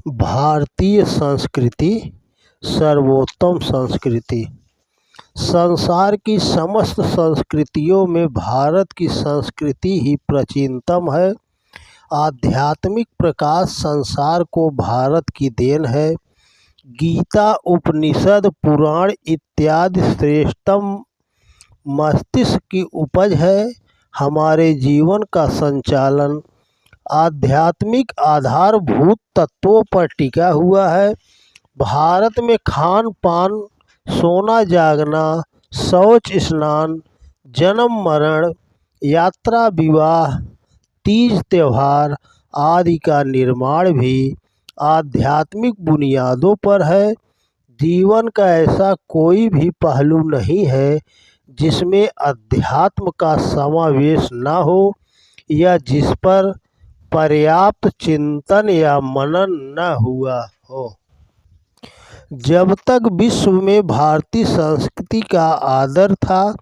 भारतीय संस्कृति सर्वोत्तम संस्कृति। संसार की समस्त संस्कृतियों में भारत की संस्कृति ही प्राचीनतम है। आध्यात्मिक प्रकाश संसार को भारत की देन है। गीता, उपनिषद, पुराण इत्यादि श्रेष्ठतम मस्तिष्क की उपज है। हमारे जीवन का संचालन आध्यात्मिक आधारभूत तत्वों पर टिका हुआ है। भारत में खान पान, सोना जागना, शौच स्नान, जन्म मरण, यात्रा, विवाह, तीज त्योहार आदि का निर्माण भी आध्यात्मिक बुनियादों पर है। जीवन का ऐसा कोई भी पहलू नहीं है जिसमें अध्यात्म का समावेश न हो या जिस पर पर्याप्त चिंतन या मनन न हुआ हो। जब तक विश्व में भारतीय संस्कृति का आदर था,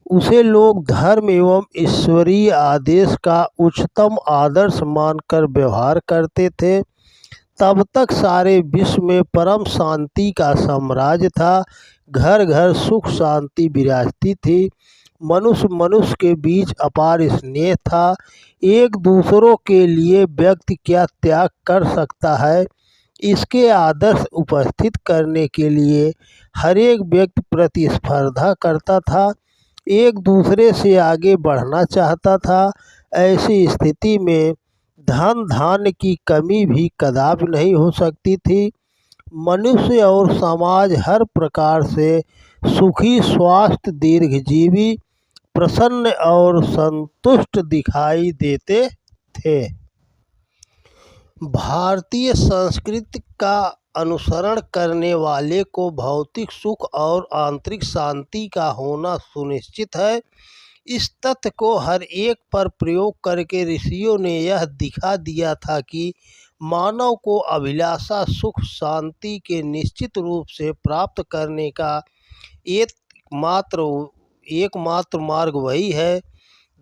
उसे लोग धर्म एवं ईश्वरीय आदेश का उच्चतम आदर्श मानकर व्यवहार करते थे, तब तक सारे विश्व में परम शांति का साम्राज्य था। घर घर सुख शांति विराजती थी। मनुष्य मनुष्य के बीच अपार स्नेह था। एक दूसरों के लिए व्यक्ति क्या त्याग कर सकता है, इसके आदर्श उपस्थित करने के लिए हर एक व्यक्ति प्रतिस्पर्धा करता था, एक दूसरे से आगे बढ़ना चाहता था। ऐसी स्थिति में धन धान्य की कमी भी कदापि नहीं हो सकती थी। मनुष्य और समाज हर प्रकार से सुखी, स्वस्थ, दीर्घजीवी, प्रसन्न और संतुष्ट दिखाई देते थे। भारतीय संस्कृति का अनुसरण करने वाले को भौतिक सुख और आंतरिक शांति का होना सुनिश्चित है। इस तथ्य को हर एक पर प्रयोग करके ऋषियों ने यह दिखा दिया था कि मानव को अभिलाषा सुख शांति के निश्चित रूप से प्राप्त करने का एकमात्र मार्ग वही है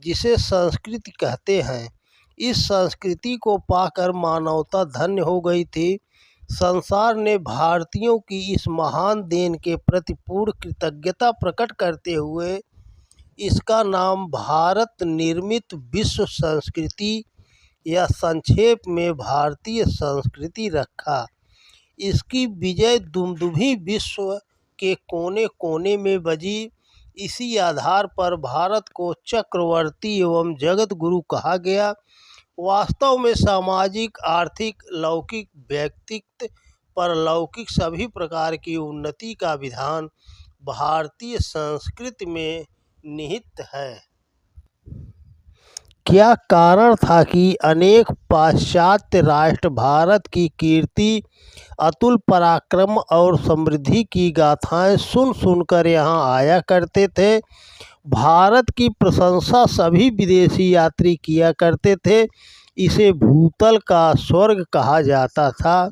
जिसे संस्कृति कहते हैं। इस संस्कृति को पाकर मानवता धन्य हो गई थी। संसार ने भारतीयों की इस महान देन के प्रति पूर्ण कृतज्ञता प्रकट करते हुए इसका नाम भारत निर्मित विश्व संस्कृति या संक्षेप में भारतीय संस्कृति रखा। इसकी विजय दुमदुभी विश्व के कोने कोने में बजी। इसी आधार पर भारत को चक्रवर्ती एवं जगत गुरु कहा गया। वास्तव में सामाजिक, आर्थिक, लौकिक, व्यक्तित्व, परलौकिक सभी प्रकार की उन्नति का विधान भारतीय संस्कृति में निहित है। क्या कारण था कि अनेक पाश्चात्य राष्ट्र भारत की कीर्ति, अतुल पराक्रम और समृद्धि की गाथाएं सुन सुनकर यहाँ आया करते थे। भारत की प्रशंसा सभी विदेशी यात्री किया करते थे। इसे भूतल का स्वर्ग कहा जाता था।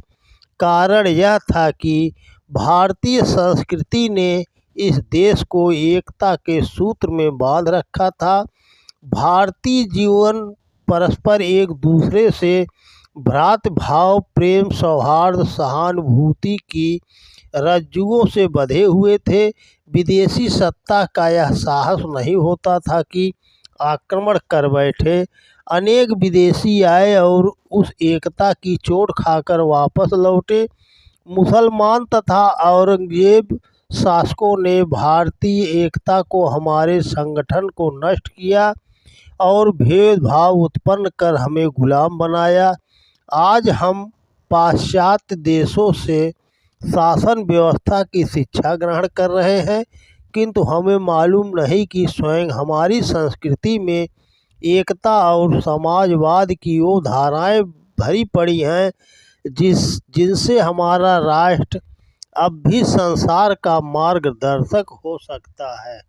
कारण यह था कि भारतीय संस्कृति ने इस देश को एकता के सूत्र में बांध रखा था। भारतीय जीवन परस्पर एक दूसरे से भ्रातृभाव, प्रेम, सौहार्द, सहानुभूति की रज्जुओं से बंधे हुए थे। विदेशी सत्ता का यह साहस नहीं होता था कि आक्रमण कर बैठे। अनेक विदेशी आए और उस एकता की चोट खाकर वापस लौटे। मुसलमान तथा औरंगजेब शासकों ने भारतीय एकता को, हमारे संगठन को नष्ट किया और भेदभाव उत्पन्न कर हमें गुलाम बनाया। आज हम पाश्चात्य देशों से शासन व्यवस्था की शिक्षा ग्रहण कर रहे हैं, किंतु हमें मालूम नहीं कि स्वयं हमारी संस्कृति में एकता और समाजवाद की वो धाराएं भरी पड़ी हैं जिनसे हमारा राष्ट्र अब भी संसार का मार्गदर्शक हो सकता है।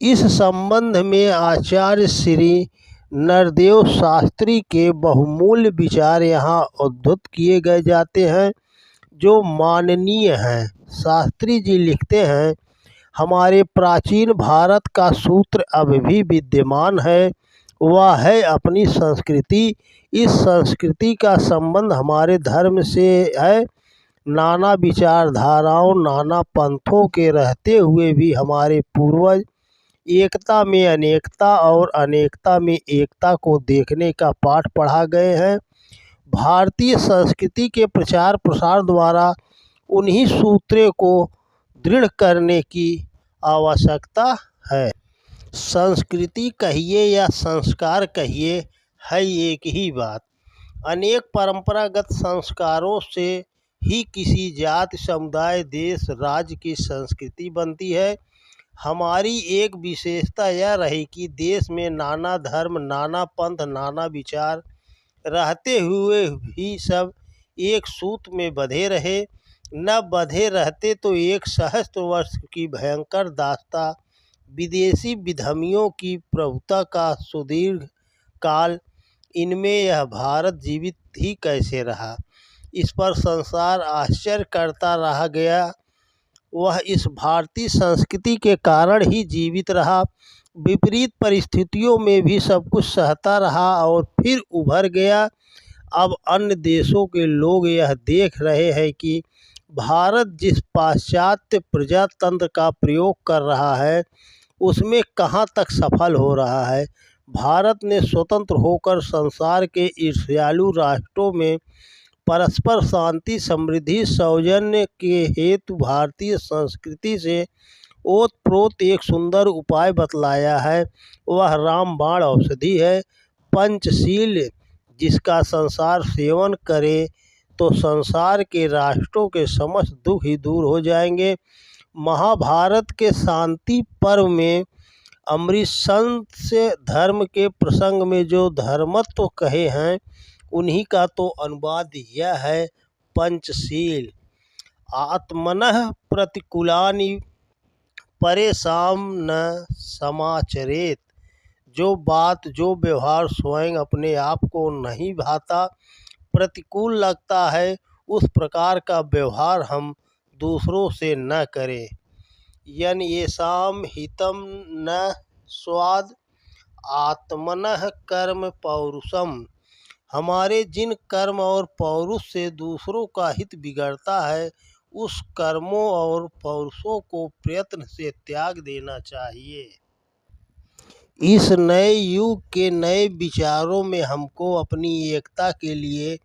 इस संबंध में आचार्य श्री नरदेव शास्त्री के बहुमूल्य विचार यहाँ उद्धृत किए गए जाते हैं, जो माननीय हैं। शास्त्री जी लिखते हैं, हमारे प्राचीन भारत का सूत्र अब भी विद्यमान है। वह है अपनी संस्कृति। इस संस्कृति का संबंध हमारे धर्म से है। नाना विचारधाराओं, नाना पंथों के रहते हुए भी हमारे पूर्वज एकता में अनेकता और अनेकता में एकता को देखने का पाठ पढ़ा गए हैं। भारतीय संस्कृति के प्रचार प्रसार द्वारा उन्हीं सूत्रों को दृढ़ करने की आवश्यकता है। संस्कृति कहिए या संस्कार कहिए, है एक ही बात। अनेक परंपरागत संस्कारों से ही किसी जाति, समुदाय, देश, राज्य की संस्कृति बनती है। हमारी एक विशेषता यह रही कि देश में नाना धर्म, नाना पंथ, नाना विचार रहते हुए भी सब एक सूत्र में बंधे रहे। न बंधे रहते तो एक सहस्त्र वर्ष की भयंकर दास्ता विदेशी विधर्मियों की प्रभुता का सुदीर्घ काल इनमें यह भारत जीवित ही कैसे रहा, इस पर संसार आश्चर्य करता रह गया। वह इस भारतीय संस्कृति के कारण ही जीवित रहा। विपरीत परिस्थितियों में भी सब कुछ सहता रहा और फिर उभर गया। अब अन्य देशों के लोग यह देख रहे हैं कि भारत जिस पाश्चात्य प्रजातंत्र का प्रयोग कर रहा है उसमें कहाँ तक सफल हो रहा है। भारत ने स्वतंत्र होकर संसार के ईर्ष्यालु राष्ट्रों में परस्पर शांति, समृद्धि, सौजन्य के हेतु भारतीय संस्कृति से ओतप्रोत एक सुंदर उपाय बतलाया है। वह रामबाण औषधि है, पंचशील, जिसका संसार सेवन करे तो संसार के राष्ट्रों के समस्त दुख ही दूर हो जाएंगे। महाभारत के शांति पर्व में अमृतसंस धर्म के प्रसंग में जो धर्मत्व कहे हैं उन्हीं का तो अनुवाद यह है, पंचशील। आत्मनः प्रतिकूलानि परेषां न समाचरेत। जो बात, जो व्यवहार स्वयं अपने आप को नहीं भाता, प्रतिकूल लगता है, उस प्रकार का व्यवहार हम दूसरों से न करें। यन येषां हितं न स्याद् आत्मनः कर्म पौरुषम। हमारे जिन कर्म और पौरुष से दूसरों का हित बिगड़ता है उस कर्मों और पौरुषों को प्रयत्न से त्याग देना चाहिए। इस नए युग के नए विचारों में हमको अपनी एकता के लिए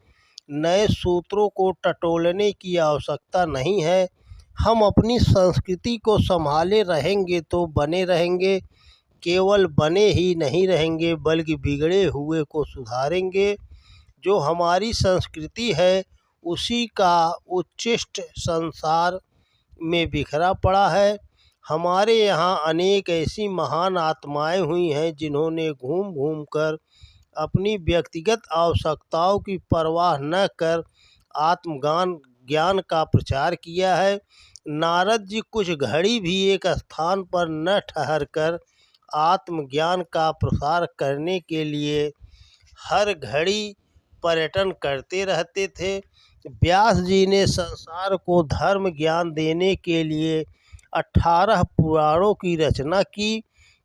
नए सूत्रों को टटोलने की आवश्यकता नहीं है। हम अपनी संस्कृति को संभाले रहेंगे तो बने रहेंगे। केवल बने ही नहीं रहेंगे बल्कि बिगड़े हुए को सुधारेंगे। जो हमारी संस्कृति है उसी का उच्छिष्ट संसार में बिखरा पड़ा है। हमारे यहाँ अनेक ऐसी महान आत्माएं हुई हैं जिन्होंने घूम घूम कर अपनी व्यक्तिगत आवश्यकताओं की परवाह न कर आत्मज्ञान का प्रचार किया है। नारद जी कुछ घड़ी भी एक स्थान पर न ठहर कर आत्मज्ञान का प्रसार करने के लिए हर घड़ी पर्यटन करते रहते थे। व्यास जी ने संसार को धर्म ज्ञान देने के लिए 18 पुराणों की रचना की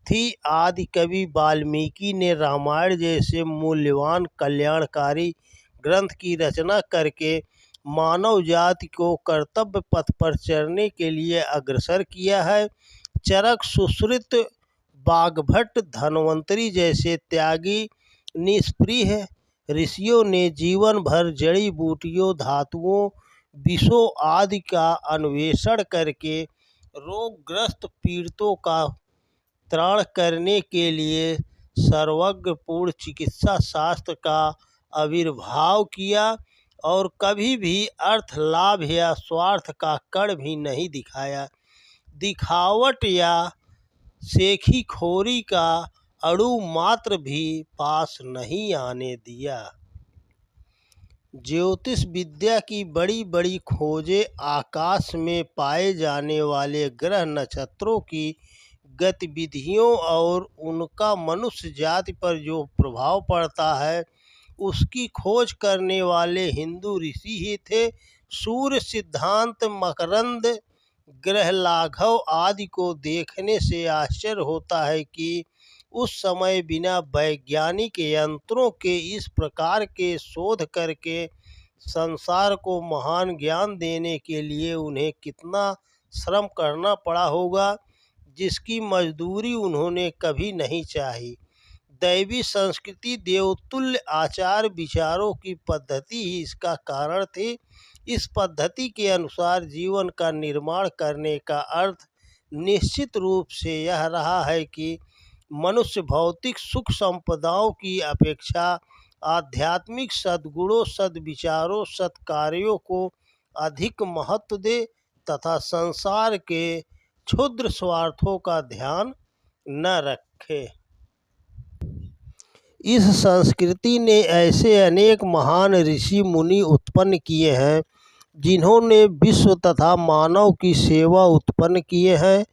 थी। आदि कवि वाल्मीकि ने रामायण जैसे मूल्यवान कल्याणकारी ग्रंथ की रचना करके मानव जाति को कर्तव्य पथ पर चलने के लिए अग्रसर किया है। चरक, सुश्रुत, बागभट्ट, धन्वंतरी जैसे त्यागी निष्पृह ऋषियों ने जीवन भर जड़ी बूटियों, धातुओं, विषों आदि का अन्वेषण करके रोगग्रस्त पीड़ितों का त्राण करने के लिए सर्वज्ञपूर्ण चिकित्सा शास्त्र का आविर्भाव किया और कभी भी अर्थ, लाभ या स्वार्थ का कण भी नहीं दिखाया। दिखावट या शेखीखोरी का अणु मात्र भी पास नहीं आने दिया। ज्योतिष विद्या की बड़ी बड़ी खोजें, आकाश में पाए जाने वाले ग्रह नक्षत्रों की गतिविधियों और उनका मनुष्य जाति पर जो प्रभाव पड़ता है उसकी खोज करने वाले हिंदू ऋषि ही थे। सूर्य सिद्धांत, मकरंद, ग्रह लाघव आदि को देखने से आश्चर्य होता है कि उस समय बिना वैज्ञानिक यंत्रों के इस प्रकार के शोध करके संसार को महान ज्ञान देने के लिए उन्हें कितना श्रम करना पड़ा होगा, जिसकी मजदूरी उन्होंने कभी नहीं चाही। दैवी संस्कृति, देवतुल्य आचार विचारों की पद्धति ही इसका कारण थी। इस पद्धति के अनुसार जीवन का निर्माण करने का अर्थ निश्चित रूप से यह रहा है कि मनुष्य भौतिक सुख संपदाओं की अपेक्षा आध्यात्मिक सद्गुणों, सद्विचारों, सत्कार्यों को अधिक महत्व दे तथा संसार के क्षुद्र स्वार्थों का ध्यान न रखे। इस संस्कृति ने ऐसे अनेक महान ऋषि मुनि उत्पन्न किए हैं जिन्होंने विश्व तथा मानव की सेवा उत्पन्न किए हैं,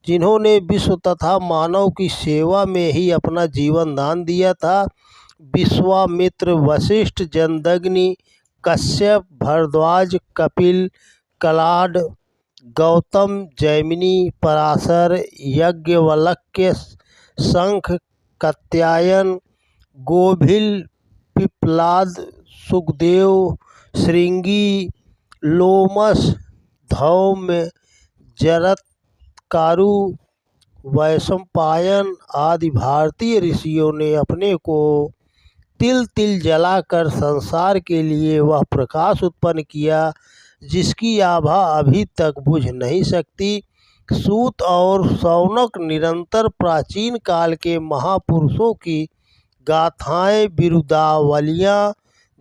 जिन्होंने विश्व तथा मानव की सेवा में ही अपना जीवन दान दिया था। विश्वामित्र, वशिष्ठ, जमदग्नि, कश्यप, भारद्वाज, कपिल, कलाड, गौतम, जैमिनी, पराशर, याज्ञवल्क्य, शंख, कात्यायन, गोभिल, पिप्पलाद, सुखदेव, श्रृंगी, लोमश, धौम्य, जरत्कारु, वैशंपायन आदि भारतीय ऋषियों ने अपने को तिल तिल जलाकर संसार के लिए वह प्रकाश उत्पन्न किया जिसकी आभा अभी तक बुझ नहीं सकती। सूत और शौनक निरंतर प्राचीन काल के महापुरुषों की गाथाएं, बिरुदावलियाँ,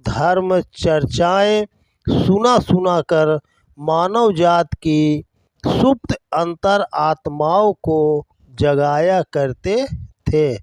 धर्म चर्चाएं सुना कर मानव जात की सुप्त अंतर आत्माओं को जगाया करते थे।